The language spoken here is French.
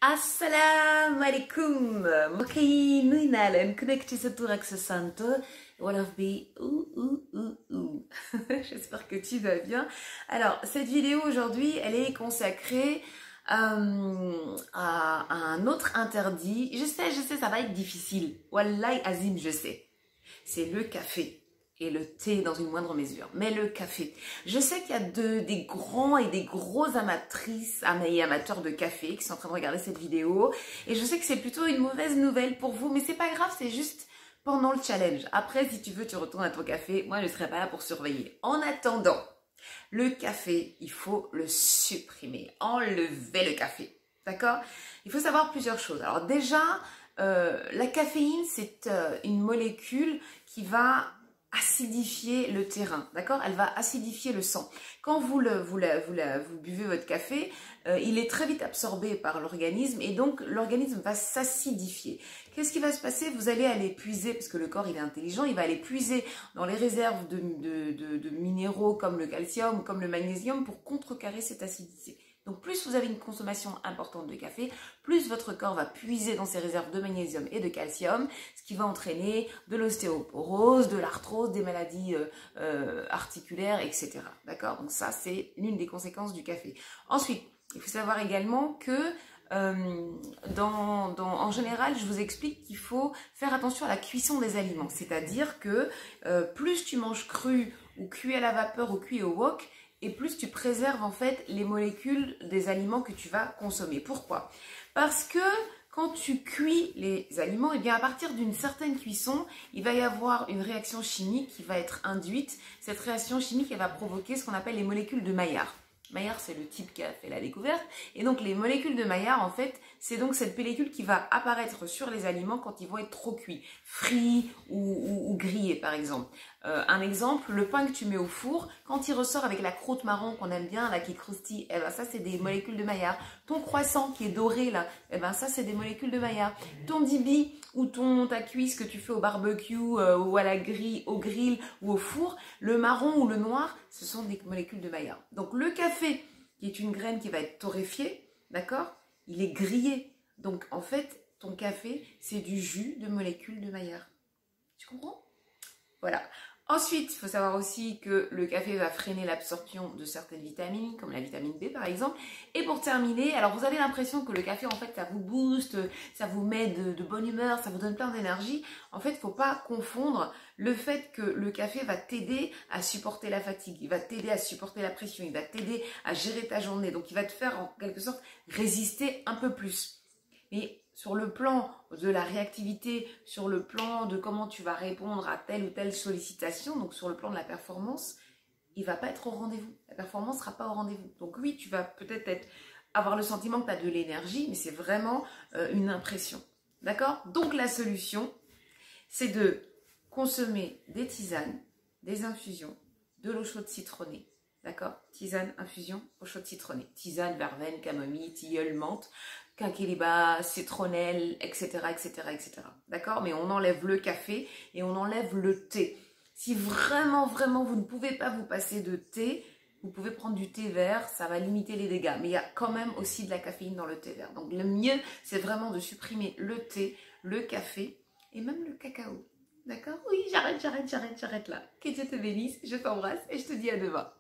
Assalamu alaikum, mokai nuinalen, connecté ce tour avec ce santo, Walaf B, J'espère que tu vas bien. Alors, cette vidéo aujourd'hui, elle est consacrée à un autre interdit. Je sais, ça va être difficile. Wallahi Azim, je sais. C'est le café. Et le thé dans une moindre mesure. Mais le café. Je sais qu'il y a des grands et des grosses amatrices et amateurs de café qui sont en train de regarder cette vidéo. Et je sais que c'est plutôt une mauvaise nouvelle pour vous. Mais c'est pas grave, c'est juste pendant le challenge. Après, si tu veux, tu retournes à ton café. Moi, je ne serai pas là pour surveiller. En attendant, le café, il faut le supprimer. Enlever le café. D'accord? Il faut savoir plusieurs choses. Alors déjà, la caféine, c'est une molécule qui va acidifier le terrain, d'accord? Elle va acidifier le sang. Quand vous buvez votre café, il est très vite absorbé par l'organisme et donc l'organisme va s'acidifier. Qu'est-ce qui va se passer? Vous allez aller puiser, parce que le corps il est intelligent, il va aller puiser dans les réserves de minéraux comme le calcium, comme le magnésium pour contrecarrer cette acidité. Donc plus vous avez une consommation importante de café, plus votre corps va puiser dans ses réserves de magnésium et de calcium, ce qui va entraîner de l'ostéoporose, de l'arthrose, des maladies articulaires, etc. D'accord? Donc ça, c'est l'une des conséquences du café. Ensuite, il faut savoir également que en général, je vous explique qu'il faut faire attention à la cuisson des aliments. C'est-à-dire que plus tu manges cru ou cuit à la vapeur ou cuit au wok, et plus tu préserves en fait les molécules des aliments que tu vas consommer. Pourquoi? Parce que quand tu cuis les aliments, et bien à partir d'une certaine cuisson, il va y avoir une réaction chimique qui va être induite. Cette réaction chimique, elle va provoquer ce qu'on appelle les molécules de Maillard. Maillard, c'est le type qui a fait la découverte. Et donc, les molécules de Maillard, en fait, c'est donc cette pellicule qui va apparaître sur les aliments quand ils vont être trop cuits, frits ou grillés, par exemple. Un exemple, le pain que tu mets au four, quand il ressort avec la croûte marron qu'on aime bien, là, qui croustille, eh ben, ça, c'est des molécules de Maillard. Ton croissant qui est doré, là, eh ben, ça, c'est des molécules de Maillard. Ton dibi ou ta cuisse que tu fais au barbecue ou à la grille, au grill ou au four, le marron ou le noir, ce sont des molécules de Maillard. Donc, le café, qui est une graine qui va être torréfiée, d'accord? Il est grillé. Donc, en fait, ton café, c'est du jus de molécules de Maillard. Tu comprends? Voilà. Ensuite, il faut savoir aussi que le café va freiner l'absorption de certaines vitamines, comme la vitamine B par exemple. Et pour terminer, alors vous avez l'impression que le café, en fait, ça vous booste, ça vous met de bonne humeur, ça vous donne plein d'énergie. En fait, il ne faut pas confondre le fait que le café va t'aider à supporter la fatigue, il va t'aider à supporter la pression, il va t'aider à gérer ta journée. Donc, il va te faire en quelque sorte résister un peu plus. Mais sur le plan de la réactivité, sur le plan de comment tu vas répondre à telle ou telle sollicitation, donc sur le plan de la performance, il ne va pas être au rendez-vous. La performance ne sera pas au rendez-vous. Donc oui, tu vas peut-être avoir le sentiment que tu as de l'énergie, mais c'est vraiment une impression. D'accord? Donc la solution, c'est de consommer des tisanes, des infusions, de l'eau chaude citronnée. D'accord? Tisane, infusion, eau chaude citronnée. Tisane, verveine, camomille, tilleul, menthe, quinquiliba, citronnelle, etc., etc., etc. D'accord? Mais on enlève le café et on enlève le thé. Si vraiment, vraiment, vous ne pouvez pas vous passer de thé, vous pouvez prendre du thé vert, ça va limiter les dégâts. Mais il y a quand même aussi de la caféine dans le thé vert. Donc le mieux, c'est vraiment de supprimer le thé, le café et même le cacao. D'accord? Oui, j'arrête là. Que Dieu te bénisse, je t'embrasse et je te dis à demain.